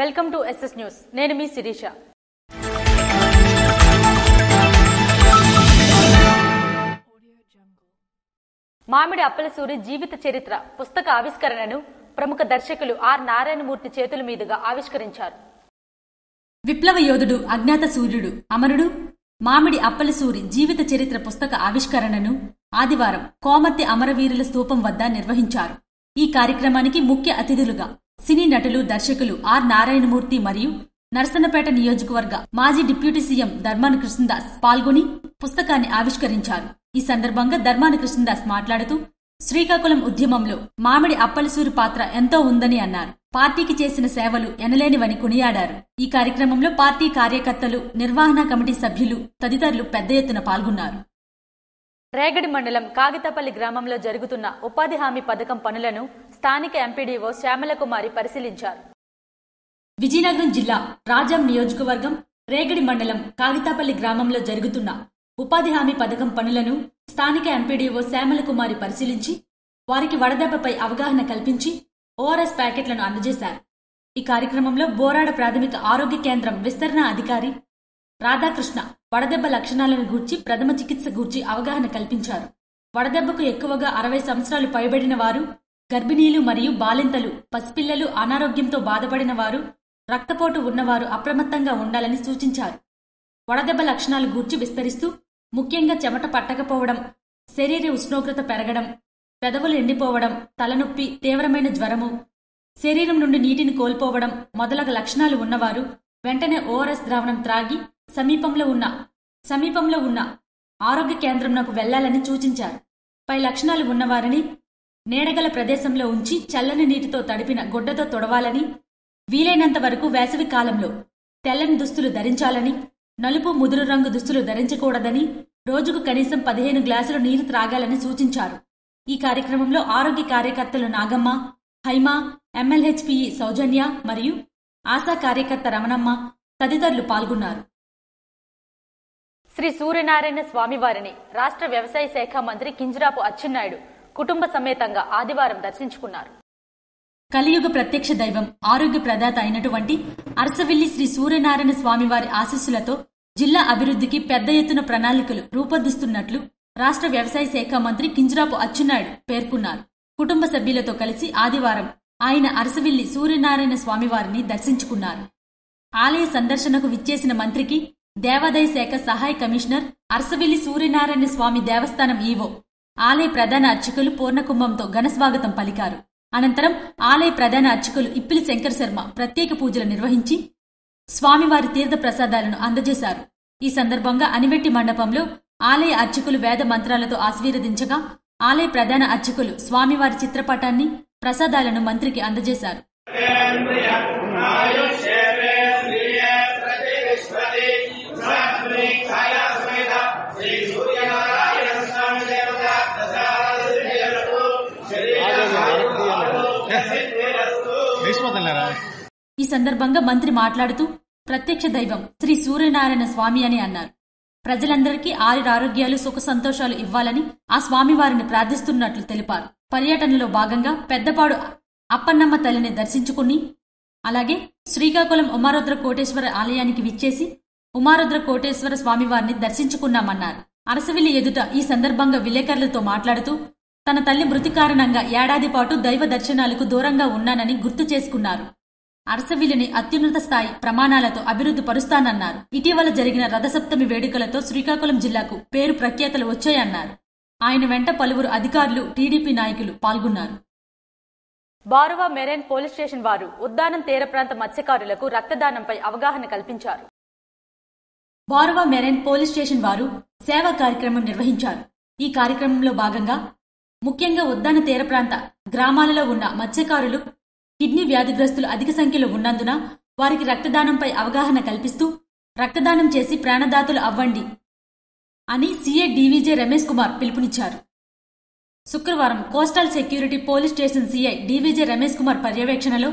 Welcome to SS news. నేను మీ శిరీష. మామిడి అప్పలసూరి జీవిత చరిత్ర పుస్తక ఆవిష్కరణను ప్రముఖ దర్శకులు ఆర్ నారాయణమూర్తి చేతుల మీదుగా ఆవిష్కరించారు. విప్లవ యోధుడు, అజ్ఞాత సూర్యుడు, అమరుడు మామిడి అప్పలసూరి జీవిత చరిత్ర పుస్తక ఆవిష్కరణను ఆదివారం కోమర్తి అమరవీరుల స్తూపం వద్ద నిర్వహించారు. ఈ కార్యక్రమానికి ముఖ్య అతిథులుగా సినీ నటులు, దర్శకులు ఆర్ నారాయణమూర్తి మరియు నరసన్నపేట నియోజకవర్గ మాజీ డిప్యూటీ సీఎం ధర్మాన కృష్ణదాస్ పాల్గొని పుస్తకాన్ని ఆవిష్కరించారు. ఈ సందర్భంగా ధర్మాన కృష్ణదాస్ మాట్లాడుతూ శ్రీకాకుళం ఉద్యమంలో మామిడి అప్పలసూరి పాత్ర ఎంతో ఉందని అన్నారు. పార్టీకి చేసిన సేవలు ఎనలేనివని కొనియాడారు. ఈ కార్యక్రమంలో పార్టీ కార్యకర్తలు, నిర్వహణ కమిటీ సభ్యులు తదితరులు పెద్ద ఎత్తున పాల్గొన్నారు. రేగడి మండలం కాగితపల్లి గ్రామంలో జరుగుతున్న ఉపాధి హామీ పథకం పనులను స్థానిక ఎంపీడీఓ శ్యామలకుమారి పరిశీలించారు. విజయనగరం జిల్లా రాజాం నియోజకవర్గం రేగడి మండలం కాగితాపల్లి గ్రామంలో జరుగుతున్న ఉపాధి హామీ పథకం పనులను స్థానిక ఎంపీడీఓ శ్యామలకుమారి పరిశీలించి వారికి వడదెబ్బపై అవగాహన కల్పించి ఓఆర్ఎస్ ప్యాకెట్లను అందజేశారు. ఈ కార్యక్రమంలో బోరాడ ప్రాథమిక ఆరోగ్య కేంద్రం విస్తరణ అధికారి రాధాకృష్ణ వడదెబ్బ లక్షణాలను గూర్చి, ప్రథమ చికిత్స గూర్చి అవగాహన కల్పించారు. వడదెబ్బకు ఎక్కువగా 60 సంవత్సరాలు పైబడిన వారు, గర్భిణీలు మరియు బాలింతలు, పసిపిల్లలు, అనారోగ్యంతో బాధపడిన వారు, రక్తపోటు ఉన్నవారు అప్రమత్తంగా ఉండాలని సూచించారు. వడదెబ్బ లక్షణాలు గూర్చి విస్తరిస్తూ ముఖ్యంగా చెమట పట్టకపోవడం, శరీర ఉష్ణోగ్రత పెరగడం, పెదవులు ఎండిపోవడం, తలనొప్పి, తీవ్రమైన జ్వరము, శరీరం నుండి నీటిని కోల్పోవడం మొదలగు లక్షణాలు ఉన్నవారు వెంటనే ఓఆర్ఎస్ ద్రావణం త్రాగి సమీపంలో ఉన్న ఆరోగ్య కేంద్రంకు వెళ్లాలని సూచించారు. పై లక్షణాలు ఉన్నవారిని నీడగల ప్రదేశంలో ఉంచి చల్లని నీటితో తడిపిన గుడ్డతో తొడవాలని, వీలైనంత వరకు వేసవి కాలంలో తెల్లని దుస్తులు ధరించాలని, నలుపు ముదురు రంగు దుస్తులు ధరించకూడదని, రోజుకు కనీసం 15 గ్లాసులు నీరు త్రాగాలని సూచించారు. ఈ కార్యక్రమంలో ఆరోగ్య కార్యకర్తలు నాగమ్మ, హైమా, ఎంఎల్హెచ్పిఈ సౌజన్య మరియు ఆశా కార్యకర్త రమణమ్మ తదితరులు పాల్గొన్నారు. శ్రీ సూర్యనారాయణ స్వామివారిని రాష్ట్ర వ్యవసాయ శాఖ మంత్రి కింజరాపు అచ్చెన్నాయుడు కుటుంబ సమేతంగా ఆదివారం దర్శించుకున్నారు. కలియుగ ప్రత్యక్ష దైవం, ఆరోగ్య ప్రదాత అయినటువంటి అరసవిల్లి శ్రీ సూర్యనారాయణ స్వామివారి ఆశీస్సులతో జిల్లా అభివృద్ధికి పెద్ద ఎత్తున ప్రణాళికలు రూపొందిస్తున్నట్లు రాష్ట్ర వ్యవసాయ శాఖ మంత్రి కింజరాపు అచ్చెన్నాయుడు పేర్కొన్నారు. కుటుంబ సభ్యులతో కలిసి ఆదివారం ఆయన అరసవిల్లి సూర్యనారాయణ స్వామివారిని దర్శించుకున్నారు. ఆలయ సందర్శనకు విచ్చేసిన మంత్రికి దేవాదాయ శాఖ సహాయ కమిషనర్, అరసవిల్లి సూర్యనారాయణ స్వామి దేవస్థానం ఈవో, ఆలయ ప్రధాన అర్చకులు పూర్ణకుంభంతో ఘనస్వాగతం పలికారు. అనంతరం ఆలయ ప్రధాన అర్చకులు ఇప్పిలి శంకర్ శర్మ ప్రత్యేక పూజలు నిర్వహించి స్వామివారి తీర్థ ప్రసాదాలను అందజేశారు. ఈ సందర్భంగా అనివెట్టి మండపంలో ఆలయ అర్చకులు వేద మంత్రాలతో ఆశీర్వదించగా ఆలయ ప్రధాన అర్చకులు స్వామివారి చిత్రపటాన్ని, ప్రసాదాలను మంత్రికి అందజేశారు. ఈ సందర్భంగా మంత్రి మాట్లాడుతూ ప్రత్యక్ష దైవం శ్రీ సూర్యనారాయణ స్వామి అని అన్నారు. ప్రజలందరికీ ఆరోగ్యాలు, సుఖ సంతోషాలు ఇవ్వాలని ఆ స్వామివారిని ప్రార్థిస్తున్నట్లు తెలిపారు. పర్యటనలో భాగంగా పెద్దపాడు అప్పన్నమ్మ తల్లిని దర్శించుకుని అలాగే శ్రీకాకుళం ఉమారుద్ర కోటేశ్వర ఆలయానికి విచ్చేసి ఉమారుద్ర కోటేశ్వర స్వామివారిని దర్శించుకున్నామన్నారు. అరసవిల్లి ఎదుట ఈ సందర్భంగా విలేకరులతో మాట్లాడుతూ తన తల్లి మృతి కారణంగా ఏడాది పాటు దైవ దర్శనాలకు దూరంగా ఉన్నానని గుర్తు చేసుకున్నారు. అరసవిల్లిని అత్యున్నత స్థాయి ప్రమాణాలతో అభివృద్ధి పరుస్తానన్నారు. ఇటీవల జరిగిన రథసప్తమి వేడుకలతో శ్రీకాకుళం జిల్లాకు పేరు ప్రఖ్యాతలు వచ్చాయన్నారు. ఆయన వెంట పలువురు అధికారులు, టీడీపీ నాయకులు పాల్గొన్నారు. బారువా మెరైన్ పోలీస్ స్టేషన్ వారు ఉద్దానం తీర ప్రాంత మత్స్యకారులకు రక్తదానంపై అవగాహన కల్పించారు. బారువా మెరైన్ పోలీస్ స్టేషన్ వారు సేవా కార్యక్రమం నిర్వహించారు. ఈ కార్యక్రమంలో భాగంగా ముఖ్యంగా ఉద్దాన తీర ప్రాంత గ్రామాలలో ఉన్న మత్స్యకారులు, కిడ్నీ వ్యాధిగ్రస్తులు అధిక సంఖ్యలో ఉన్నందున వారికి రక్తదానంపై అవగాహన కల్పిస్తూ రక్తదానం చేసి ప్రాణదాతలు అవ్వండి అని సీఐ డీవీజే రమేష్ కుమార్ పిలుపునిచ్చారు. శుక్రవారం coastal security police station CI DVJ Ramesh Kumar పర్యవేక్షణలో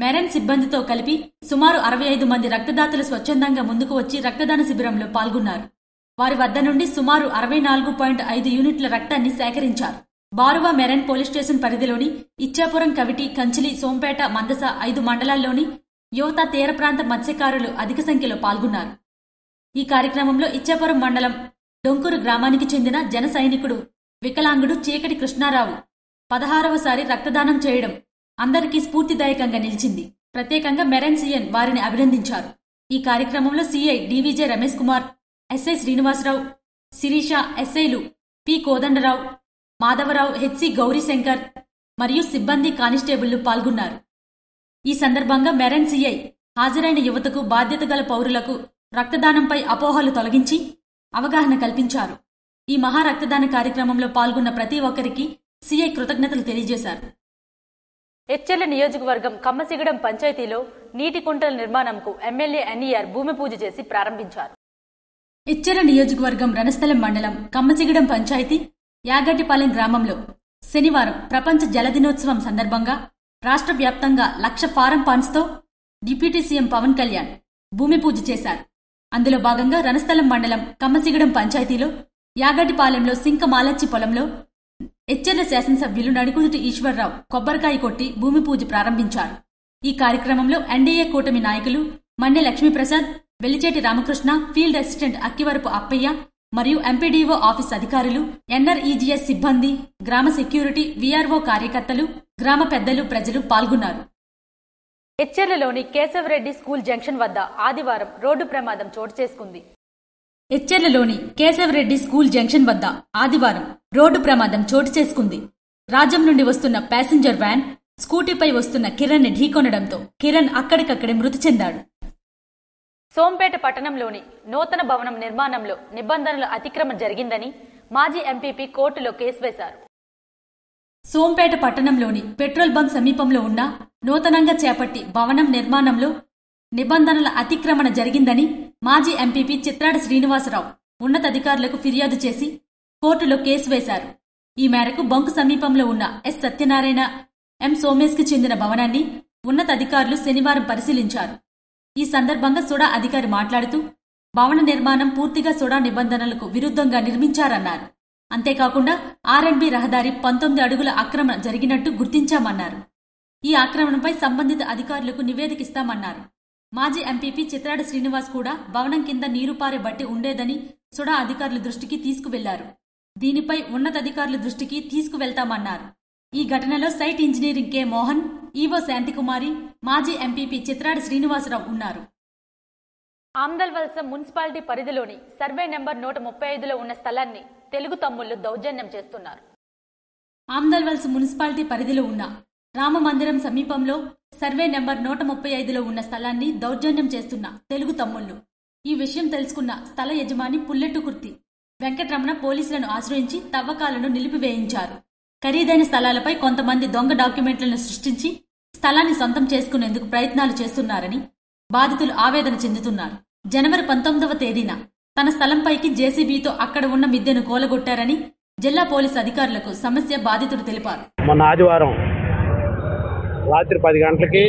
మెరైన్ సిబ్బందితో కలిపి సుమారు 65 మంది రక్తదాతలు స్వచ్ఛందంగా ముందుకు వచ్చి రక్తదాన శిబిరంలో పాల్గొన్నారు. వారి వద్ద నుండి సుమారు 64.5 యూనిట్ల రక్తాన్ని సేకరించారు. బారువా మెరైన్ పోలీస్ స్టేషన్ పరిధిలోని ఇచ్చాపురం, కవిటి, కంచిలి, సోంపేట, మందస 5 మండలాల్లోని యువత, తీర ప్రాంత మత్స్యకారులు అధిక సంఖ్యలో పాల్గొన్నారు. ఈ కార్యక్రమంలో ఇచ్చాపురం మండలం డొంకూరు గ్రామానికి చెందిన జన సైనికుడు వికలాంగుడు చీకటి కృష్ణారావు 16వసారి రక్తదానం చేయడం అందరికీ స్ఫూర్తిదాయకంగా నిలిచింది. ప్రత్యేకంగా మెరైన్ సీఎన్ వారిని అభినందించారు. ఈ కార్యక్రమంలో CI DVJ Ramesh Kumar, SI Srinivasarao, Sirisha, ఎస్ఐలు పి కోదండరావు, మాధవరావు, హెచ్సి గౌరీశంకర్ మరియు సిబ్బంది, కానిస్టేబుళ్లు పాల్గొన్నారు. ఈ సందర్భంగా మెరైన్ సీఐ హాజరైన యువతకు, బాధ్యత గల పౌరులకు రక్తదానంపై అపోహలు తొలగించి అవగాహన కల్పించారు. ఈ మహా రక్తదాన కార్యక్రమంలో పాల్గొన్న ప్రతి ఒక్కరికి సీఐ కృతజ్ఞతలు తెలియజేశారు. ఎచ్చెర్ల నియోజకవర్గం కమ్మసిగడం పంచాయతీలో నీటి కుంటల నిర్మాణంకు ఎమ్మెల్యే ఎన్ఈఆర్ భూమి పూజ చేసి ప్రారంభించారు. ఎచ్చెర్ల నియోజకవర్గం రణస్థలం మండలం కమ్మసిగడం పంచాయతీ యాగట్టిపాలెం గ్రామంలో శనివారం ప్రపంచ జల దినోత్సవం సందర్భంగా రాష్ట్ర వ్యాప్తంగా 1,00,000 ఫారం పాండ్స్తో డిప్యూటీ సీఎం పవన్ కళ్యాణ్ భూమి పూజ చేశారు. అందులో భాగంగా రణస్థలం మండలం కమ్మసిగడం పంచాయతీలో యాగట్టిపాలెంలో సింక మాలచ్చి పొలంలో ఎచ్చెర్ల శాసనసభ్యులు నడుకుదుటి ఈశ్వర్రావు కొబ్బరికాయ కొట్టి భూమి పూజ ప్రారంభించారు. ఈ కార్యక్రమంలో ఎన్డీఏ కూటమి నాయకులు మన్నె లక్ష్మీప్రసాద్, వెల్లిచేటి రామకృష్ణ, ఫీల్డ్ అసిస్టెంట్ అక్కివరపు అప్పయ్య మరియు ఎంపీడీఓ ఆఫీస్ అధికారులు, ఎన్ఆర్ఈజీఎస్ సిబ్బంది, గ్రామ సెక్యూరిటీ, వీఆర్ఓ కార్యకర్తలు, గ్రామ పెద్దలు, ప్రజలు పాల్గొన్నారు. ఎచ్చెర్లలోని కేశవరెడ్డి స్కూల్ జంక్షన్ వద్ద ఆదివారం రోడ్డు ప్రమాదం చోటు చేసుకుంది. ఎచ్చెర్లలోని కేశవరెడ్డి స్కూల్ జంక్షన్ వద్ద ఆదివారం రోడ్డు ప్రమాదం చోటు చేసుకుంది. రాజ్యం నుండి వస్తున్న ప్యాసింజర్ వ్యాన్ స్కూటీపై వస్తున్న కిరణ్ ని ఢీకొనడంతో కిరణ్ అక్కడికక్కడే మృతి చెందాడు. సోంపేట పట్టణంలోని నూతన భవనం నిర్మాణంలో నిబంధనల అతిక్రమణ జరిగిందని మాజీ ఎంపీపీ కోర్టులో కేసు వేశారు. సోంపేట పట్టణంలోని పెట్రోల్ బంక్ సమీపంలో ఉన్న నూతనంగా చేపట్టి భవనం నిర్మాణంలో నిబంధనల అతిక్రమణ జరిగిందని మాజీ ఎంపీపీ చిత్రాడ శ్రీనివాసరావు ఉన్నతాధికారులకు ఫిర్యాదు చేసి కోర్టులో కేసు వేశారు. ఈ మేరకు బంకు సమీపంలో ఉన్న ఎస్ సత్యనారాయణ, ఎం సోమేష్కి చెందిన భవనాన్ని ఉన్నతాధికారులు శనివారం పరిశీలించారు. ఈ సందర్భంగా సుడా అధికారి మాట్లాడుతూ భవన నిర్మాణం పూర్తిగా సుడా నిబంధనలకు విరుద్ధంగా నిర్మించారన్నారు. అంతేకాకుండా ఆర్ఎండ్బి రహదారి 19 అడుగుల ఆక్రమణ జరిగినట్టు గుర్తించామన్నారు. ఈ ఆక్రమణపై సంబంధిత అధికారులకు నివేదికిస్తామన్నారు. మాజీ ఎంపీపీ చిత్రాడ శ్రీనివాస్ కూడా భవనం కింద నీరు పారే బట్టి ఉండేదని సుడా అధికారుల దృష్టికి తీసుకువెళ్లారు. దీనిపై ఉన్నతాధికారుల దృష్టికి తీసుకువెళ్తామన్నారు. ఈ ఘటనలో site engineering K Mohan, EO Shanthikumari, మాజీ ఎంపీపీ చిత్రాడ శ్రీనివాసరావు ఉన్నారు. ఆమ్దల్వలస మున్సిపాలిటీ పరిధిలోని సర్వే నెంబర్ 135లో ఉన్న స్థలాన్ని తెలుగు తమ్ముళ్లు దౌర్జన్యం చేస్తున్నారు. ఆమ్దల్వలస మున్సిపాలిటీ పరిధిలో ఉన్న రామ మందిరం సమీపంలో సర్వే నెంబర్ 135లో ఉన్న స్థలాన్ని దౌర్జన్యం చేస్తున్న తెలుగు తమ్ముళ్లు. ఈ విషయం తెలుసుకున్న స్థల యజమాని పుల్లెట్టుకుర్తి వెంకటరమణ పోలీసులను ఆశ్రయించి తవ్వకాలను నిలిపివేయించారు. ఖరీదైన స్థలాలపై కొంతమంది దొంగ డాక్యుమెంట్లను సృష్టించి స్థలాన్ని సొంతం చేసుకునేందుకు ప్రయత్నాలు చేస్తున్నారని బాధితులు ఆవేదన చెందుతున్నారు. జనవరి 19వ తేదీన తన స్థలంపైకి జేసీబీతో అక్కడ ఉన్న మిద్దెను కూలగొట్టారని జిల్లా పోలీసు అధికారులకు సమస్య బాధితుడు తెలిపారు. మొన్న ఆదివారం రాత్రి 10 గంటలకి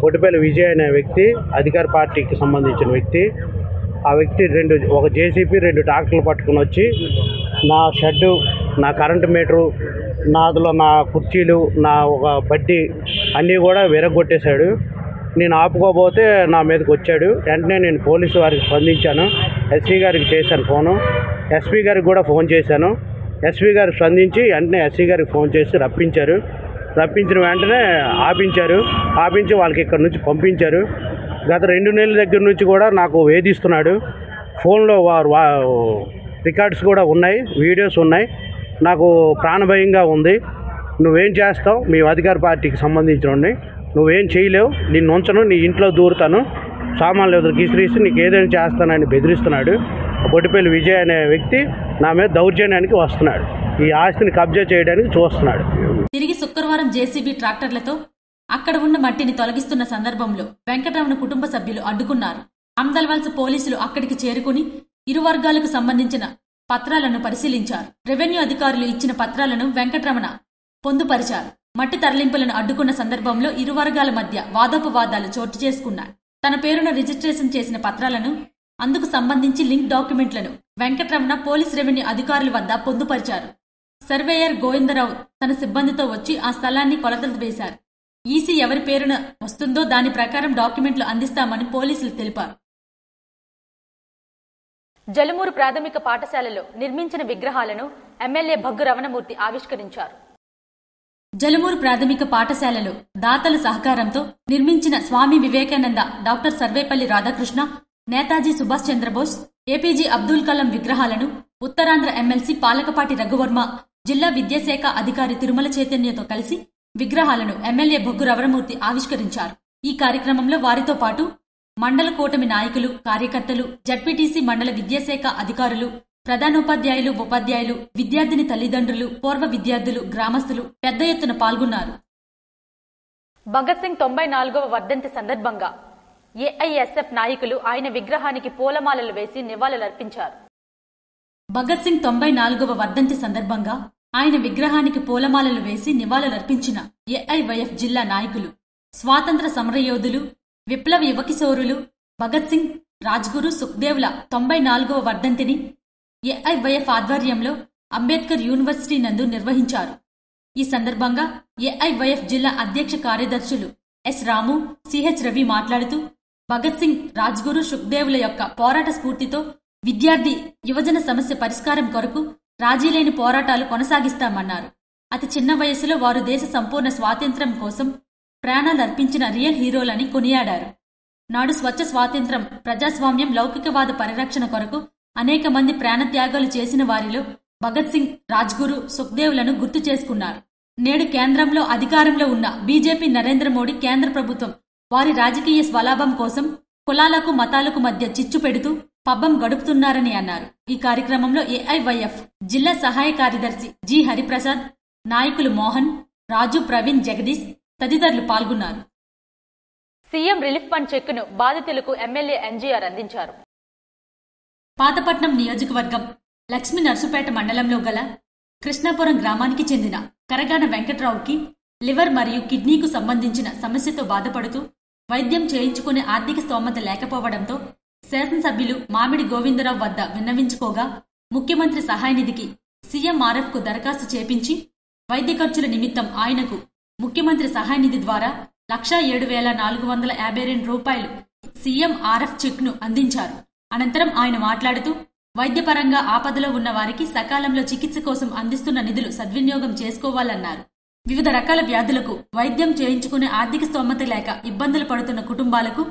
ఒడ్డుపల్లి విజయ్ అనే వ్యక్తి, అధికార పార్టీకి సంబంధించిన వ్యక్తి, ఆ వ్యక్తి ఒక జేసీబీ 2 ట్రాక్టర్లు పట్టుకుని వచ్చి నా షెడ్డు, నా కరెంటు మీటరు, నాదులో నా కుర్చీలు, నా ఒక బడ్డీ అన్నీ కూడా విరగొట్టేశాడు. నేను ఆపుకోబోతే నా మీదకి వచ్చాడు. వెంటనే నేను పోలీసు వారికి స్పందించాను. ఎస్పీ గారికి చేశాను ఫోను, ఎస్పీ గారికి కూడా ఫోన్ చేశాను. ఎస్పీ గారికి స్పందించి వెంటనే ఎస్పీ గారికి ఫోన్ చేసి రప్పించారు. రప్పించిన వెంటనే ఆపించి వాళ్ళకి ఇక్కడ నుంచి పంపించారు. గత 2 నెలల దగ్గర నుంచి కూడా నాకు వేధిస్తున్నాడు. ఫోన్లో రికార్డ్స్ కూడా ఉన్నాయి, వీడియోస్ ఉన్నాయి. నాకు ప్రాణభయంగా ఉంది. నువ్వేం చేస్తావు, మీ అధికార పార్టీకి సంబంధించిన నువ్వేం చేయలేవు, నిన్ను ఉంచను, నీ ఇంట్లో దూరుతాను, సామాన్లు ఎదురు ఇసిరేసి నీకు ఏదైనా చేస్తానని బెదిరిస్తున్నాడు. బొడ్డుపల్లి విజయ్ అనే వ్యక్తి నా మీద దౌర్జన్యానికి వస్తున్నాడు. ఈ ఆస్తిని కబ్జా చేయడానికి చూస్తున్నాడు. తిరిగి శుక్రవారం జేసీబీ ట్రాక్టర్లతో అక్కడ ఉన్న మట్టిని తొలగిస్తున్న సందర్భంలో వెంకటరమణ కుటుంబ సభ్యులు అడ్డుకున్నారు. ఆమ్దల్వలస పోలీసులు అక్కడికి చేరుకుని ఇరు వర్గాలకు సంబంధించిన పత్రాలను పరిశీలించారు. రెవెన్యూ అధికారులు ఇచ్చిన పత్రాలను వెంకటరమణ పొందుపరిచారు. మట్టి తరలింపులను అడ్డుకున్న సందర్భంలో ఇరు వర్గాల మధ్య వాదోపవాదాలు చోటు చేసుకున్నాయి. తన పేరున రిజిస్ట్రేషన్ చేసిన పత్రాలను, అందుకు సంబంధించి లింక్ డాక్యుమెంట్లను వెంకటరమణ పోలీస్ రెవెన్యూ అధికారుల వద్ద పొందుపరిచారు. సర్వేయర్ గోవిందరావు తన సిబ్బందితో వచ్చి ఆ స్థలాన్ని కొలతలు వేశారు. ఈసీ ఎవరి పేరున వస్తుందో దాని ప్రకారం డాక్యుమెంట్లు అందిస్తామని పోలీసులు తెలిపారు. జలమూరు ప్రాథమిక పాఠశాలలో నిర్మించిన విగ్రహాలను ఎమ్మెల్యే భగ్గు రమణమూర్తి ఆవిష్కరించారు. జలమూరు ప్రాథమిక పాఠశాలలో దాతల సహకారంతో నిర్మించిన స్వామి వివేకానంద, డాక్టర్ సర్వేపల్లి రాధాకృష్ణ, నేతాజీ సుభాష్ చంద్రబోస్, ఏపీజే అబ్దుల్ కలాం విగ్రహాలను ఉత్తరాంధ్ర ఎమ్మెల్సీ పాలకపాటి రఘువర్మ, జిల్లా విద్యాశాఖ అధికారి తిరుమల చైతన్యతో కలిసి విగ్రహాలను ఎమ్మెల్యే భగ్గు రమణమూర్తి ఆవిష్కరించారు. ఈ కార్యక్రమంలో వారితో పాటు మండల కూటమి నాయకులు, కార్యకర్తలు, జడ్పీటీసీ మండల విద్యాశాఖ అధికారులు, ప్రధానోపాధ్యాయులు, ఉపాధ్యాయులు, విద్యార్థిని తల్లిదండ్రులు, పూర్వ విద్యార్థులు, గ్రామస్తులు పెద్ద ఎత్తున పాల్గొన్నారు. భగత్ సింగ్ 94వ వర్ధంతి సందర్భంగా ఏఐఎస్ఎఫ్ నాయకులు ఆయన విగ్రహానికి పూలమాలలు వేసి నివాళులర్పించారు. భగత్ సింగ్ 94వ వర్ధంతి సందర్భంగా ఆయన విగ్రహానికి పూలమాలలు వేసి నివాళులర్పించిన ఏఐవైఎఫ్ జిల్లా నాయకులు, స్వాతంత్ర సమరయోధులు, విప్లవ యువకిశోరులు భగత్ సింగ్, రాజ్గురు, సుఖ్దేవ్ల 94వ వర్ధంతిని ఏఐవైఎఫ్ ఆధ్వర్యంలో అంబేద్కర్ యూనివర్సిటీ నందు నిర్వహించారు. ఈ సందర్భంగా ఏఐవైఎఫ్ జిల్లా అధ్యక్ష కార్యదర్శులు ఎస్ రాము, సిహెచ్ రవి మాట్లాడుతూ భగత్ సింగ్, రాజ్గురు, సుఖ్దేవ్ల యొక్క పోరాట స్ఫూర్తితో విద్యార్థి, యువజన సమస్య పరిష్కారం కొరకు రాజీలేని పోరాటాలు కొనసాగిస్తామన్నారు. అతి చిన్న వయసులో వారు దేశ సంపూర్ణ స్వాతంత్ర్యం కోసం ప్రాణాలర్పించిన రియల్ హీరోలని కొనియాడారు. నాడు స్వచ్ఛ స్వాతంత్ర్యం, ప్రజాస్వామ్యం, లౌకికవాద పరిరక్షణ కొరకు అనేక మంది ప్రాణత్యాగాలు చేసిన వారిలో భగత్ సింగ్, రాజ్గురు, సుఖ్దేవ్లను గుర్తు చేసుకున్నారు. నేడు కేంద్రంలో అధికారంలో ఉన్న బీజేపీ నరేంద్ర మోడీ కేంద్ర ప్రభుత్వం వారి రాజకీయ స్వలాభం కోసం కులాలకు, మతాలకు మధ్య చిచ్చు పెడుతూ పబ్బం గడుపుతున్నారని అన్నారు. ఈ కార్యక్రమంలో ఏఐవైఎఫ్ జిల్లా సహాయ కార్యదర్శి జి హరిప్రసాద్, నాయకులు మోహన్, రాజు, ప్రవీణ్, జగదీష్ తదితరులు పాల్గొన్నారు. సీఎం రిలీఫ్ ఫండ్ చెక్కును బాధితులకు ఎమ్మెల్యే ఎన్జీఆర్ అందించారు. పాతపట్నం నియోజకవర్గం లక్ష్మీ నర్సుపేట మండలంలో గల కృష్ణాపురం గ్రామానికి చెందిన కరగాన వెంకట్రావుకి లివర్ మరియు కిడ్నీకు సంబంధించిన సమస్యతో బాధపడుతూ వైద్యం చేయించుకునే ఆర్థిక స్తోమత లేకపోవడంతో శాసనసభ్యులు మామిడి గోవిందరావు వద్ద విన్నవించుకోగా ముఖ్యమంత్రి సహాయ నిధికి సీఎంఆర్ఎఫ్ కు దరఖాస్తు చేపించి వైద్య ఖర్చుల నిమిత్తం ఆయనకు ముఖ్యమంత్రి సహాయ నిధి ద్వారా 1,07,452 రూపాయలు సీఎంఆర్ఎఫ్ చెక్ ను అందించారు. అనంతరం ఆయన మాట్లాడుతూ వైద్యపరంగా ఆపదలో ఉన్న వారికి సకాలంలో చికిత్స కోసం అందిస్తున్న నిధులు సద్వినియోగం చేసుకోవాలన్నారు. వివిధ రకాల వ్యాధులకు వైద్యం చేయించుకునే ఆర్థిక స్తోమత లేక ఇబ్బందులు పడుతున్న కుటుంబాలకు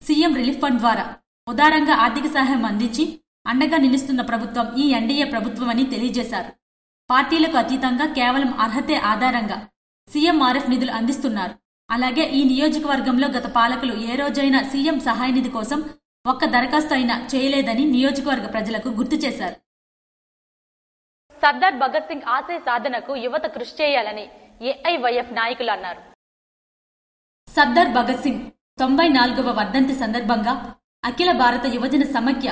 సీఎం రిలీఫ్ ఫండ్ ద్వారా ఉదారంగా ఆర్థిక సహాయం అందించి అండగా నిలుస్తున్న ప్రభుత్వం ఈ ఎన్డీఏ ప్రభుత్వమని తెలియజేశారు. పార్టీలకు అతీతంగా కేవలం అర్హతే ఆధారంగా సీఎంఆర్ఎఫ్ నిధులు అందిస్తున్నారు. అలాగే ఈ నియోజకవర్గంలో గత పాలకులు ఏ రోజైనా సీఎం సహాయ నిధి కోసం ఒక్క దరఖాస్తు అయినా చేయలేదని నియోజకవర్గ ప్రజలకు గుర్తు చేశారు. సర్దార్ భగత్ సింగ్ ఆశయ సాధనకు యువత కృషి చేయాలని ఏఐవైఎఫ్ నాయకులు అన్నారు. సర్దార్ భగత్ సింగ్ 94వ వర్ధంతి సందర్భంగా అఖిల భారత యువజన సమైక్య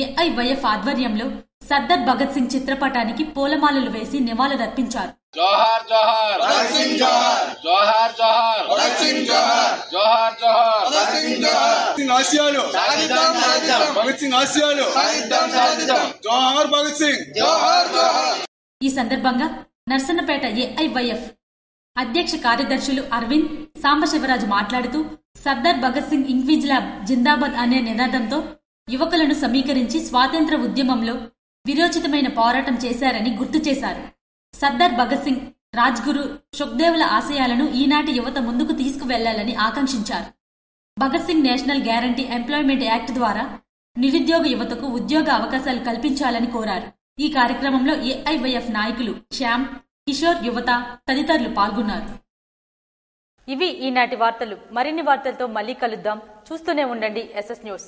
ఏఐవైఎఫ్ ఆధ్వర్యంలో సర్దార్ భగత్ సింగ్ చిత్రపటానికి పూలమాలలు వేసి నివాళులర్పించారు. జోహార్ జోహార్ భగత్ సింగ్ జోహార్, జోహార్ జోహార్ భగత్ సింగ్ జోహార్, జోహార్ జోహార్ భగత్ సింగ్ జోహార్. సింగ్ ఆశయాలు సాధిద్దాం సాధిద్దాం, భగత్ సింగ్ ఆశయాలు సాధిద్దాం సాధిద్దాం, జోహార్ భగత్ సింగ్, జోహార్ జోహార్. ఈ సందర్భంగా నర్సన్నపేట ఏఐవైఎఫ్ అధ్యక్ష కార్యదర్శులు అరవింద్, సాంబశివరాజు మాట్లాడుతూ సర్దార్ భగత్ సింగ్ ఇంక్విజిలాబ్ జిందాబాద్ అనే నినాదంతో యువకులను సమీకరించి స్వాతంత్ర ఉద్యమంలో విరోచితమైన పోరాటం చేశారని గుర్తు చేశారు. సర్దార్ భగత్ సింగ్, రాజ్గురు, సుఖ్దేవ్ల ఆశయాలను ఈనాటి యువత ముందుకు తీసుకువెళ్లాలని ఆకాంక్షించారు. Bhagat Singh national guarantee employment act ద్వారా నిరుద్యోగ యువతకు ఉద్యోగ అవకాశాలు కల్పించాలని కోరారు. ఈ కార్యక్రమంలో ఏఐవైఎఫ్ నాయకులు శ్యామ్, కిషోర్, యువత తదితరులు పాల్గొన్నారు. ఇవి ఈనాటి వార్తలు. మరిన్ని వార్తలతో మళ్ళీ కలుద్దాం. చూస్తూనే ఉండండి SS న్యూస్.